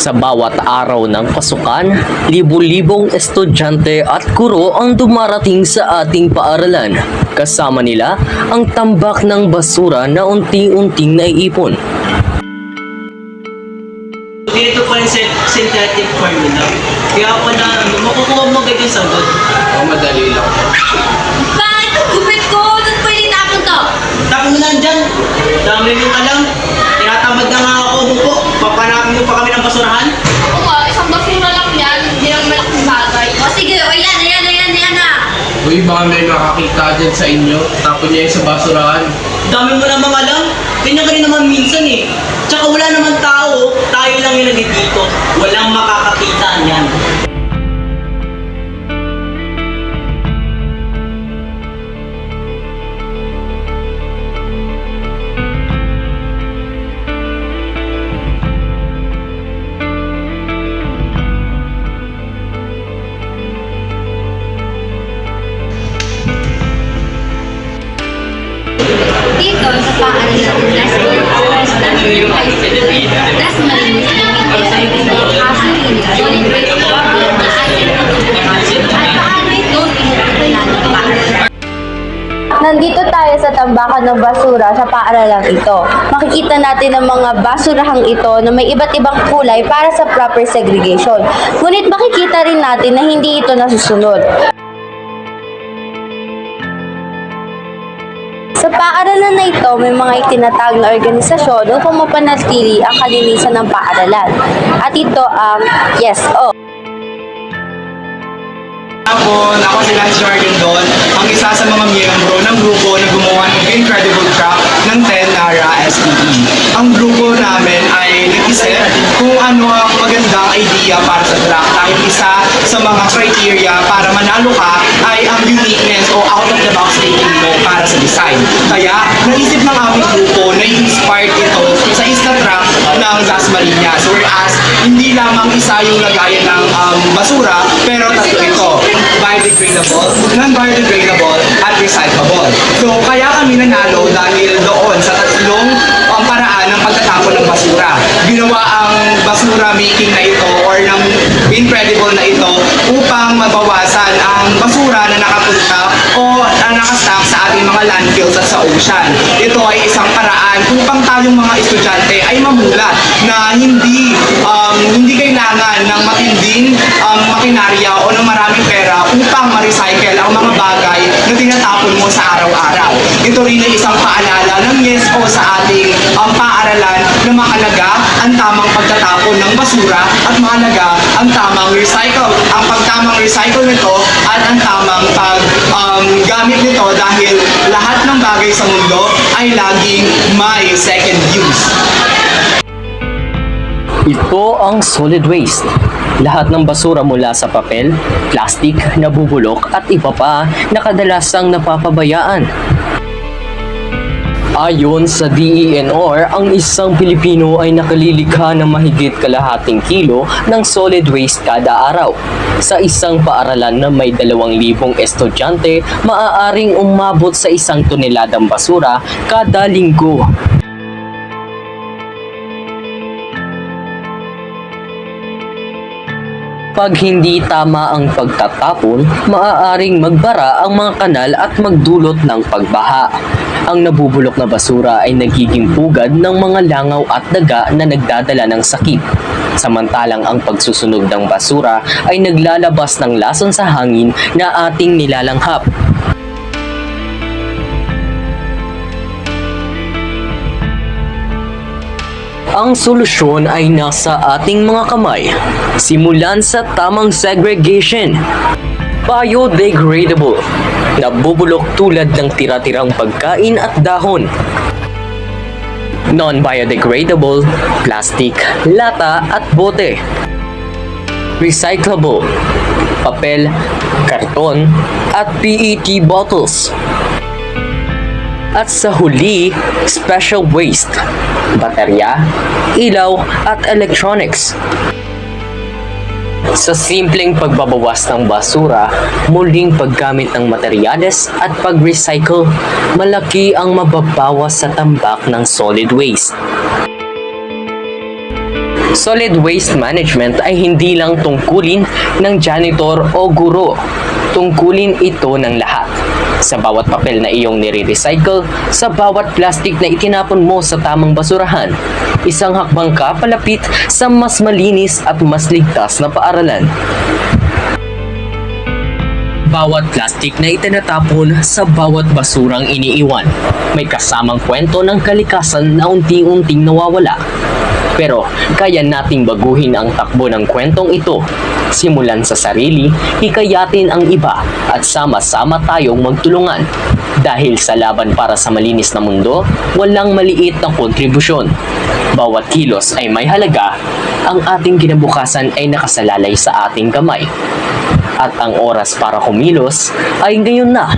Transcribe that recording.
Sa bawat araw ng pasukan, libu-libong estudyante at guro ang dumarating sa ating paaralan. Kasama nila ang tambak ng basura na unti-unting naiipon. Dito pa yung synthetic formula. Kaya pala, makukuha mo agad yung sagot. Madali lang. Bakit ang gupit ko? Doon pwede tapon to? Tapos mo lang dyan. Dami yung alam. Tinatamad na nga ako. Buko, papanapin mo pa kami ng basurahan. Oo nga, isang basura lang yan. Hindi lang malaking bagay. O sige, o yan na. Uy, baka may makakita dyan sa inyo. Tapon niya yung sa basurahan. Dami mo namang alam. Ganyan ka rin naman minsan eh. Tsaka wala naman tao. Tayo lang yung nandito. Walang makakakita niyan. Dito, sa paano natin last malinis na hasilin, solid waste problem na atin at paano ito pinagkakilala pa. Nandito tayo sa tambakan ng basura sa paaralang ito. Makikita natin ang mga basurahang ito na may iba't ibang kulay para sa proper segregation. Ngunit makikita rin natin na hindi ito nasusunod. Sa paaralan na ito, may mga itinatag na organisasyon upang mapanatili ang kalinisan ng paaralan. At ito ang YesO. Ako si Lance Jordan Don, ang isa sa mga miyembro ng grupo na gumawa ng Incredible Truck ng Tenara STE. Ang grupo namin ay nag-isip kung ano ang magandang idea para sa truck dahil isa sa mga criteria para manalo ka ay ang uniqueness o out-of-the-box thinking mo para sa design. Kaya, naisip ng aming grupo na i-inspired ito sa isla truck ng Dasmariñas, whereas hindi lamang isa yung lagayan ng basura, pero tatlo ito. Biodegradable, non-biodegradable, at recyclable. So, kaya kami nanalo dahil doon sa tatlong paraan ng pagtatapon ng basura. Ginawa ang basura making na ito or ng incredible na ito upang mabawasan ang basura na nakapunta o nakastack sa ating mga landfills at sa ocean. Ito ay isang paraan upang tayong mga estudyante ay mamulat na hindi kailangan ng matinding makinarya o ng maraming pera upang ma-recycle ang mga bagay na tinatapon mo sa araw-araw. Ito rin ay isang paalala ng YesO sa ating paaralan na mahalaga ang tamang pagtatapon ng basura at mahalaga ang tamang recycle. Ang pagtamang recycle nito at ang tamang paggamit nito dahil lahat ng bagay sa mundo ay laging may second use. Ito ang solid waste. Lahat ng basura mula sa papel, plastic, nabubulok at iba pa na kadalasang napapabayaan. Ayon sa DENR, ang isang Pilipino ay nakalilikha ng mahigit kalahating kilo ng solid waste kada araw. Sa isang paaralan na may 2,000 estudyante, maaaring umabot sa 1 toneladang basura kada linggo. Pag hindi tama ang pagtatapon, maaaring magbara ang mga kanal at magdulot ng pagbaha. Ang nabubulok na basura ay nagiging pugad ng mga langaw at daga na nagdadala ng sakit. Samantalang ang pagsusunog ng basura ay naglalabas ng lason sa hangin na ating nilalanghap. Ang solusyon ay nasa ating mga kamay. Simulan sa tamang segregation. Biodegradable. Nabubulok tulad ng tira-tirang pagkain at dahon. Non-biodegradable. Plastic, lata at bote. Recyclable. Papel, karton at PET bottles. At sa huli, special waste, baterya, ilaw at electronics. Sa simpleng pagbabawas ng basura, muling paggamit ng materyales at pag-recycle, malaki ang mababawas sa tambak ng solid waste. Solid waste management ay hindi lang tungkulin ng janitor o guro. Tungkulin ito ng lahat. Sa bawat papel na iyong nire-recycle, sa bawat plastic na itinapon mo sa tamang basurahan, isang hakbang ka palapit sa mas malinis at mas ligtas na paaralan. Bawat plastic na itinatapon sa bawat basurang iniiwan, may kasamang kwento ng kalikasan na unti-unting nawawala. Pero kaya nating baguhin ang takbo ng kwentong ito. Simulan sa sarili, hikayatin ang iba at sama-sama tayong magtulungan. Dahil sa laban para sa malinis na mundo, walang maliit na kontribusyon. Bawat kilos ay may halaga, ang ating kinabukasan ay nakasalalay sa ating kamay. At ang oras para kumilos ay ngayon na.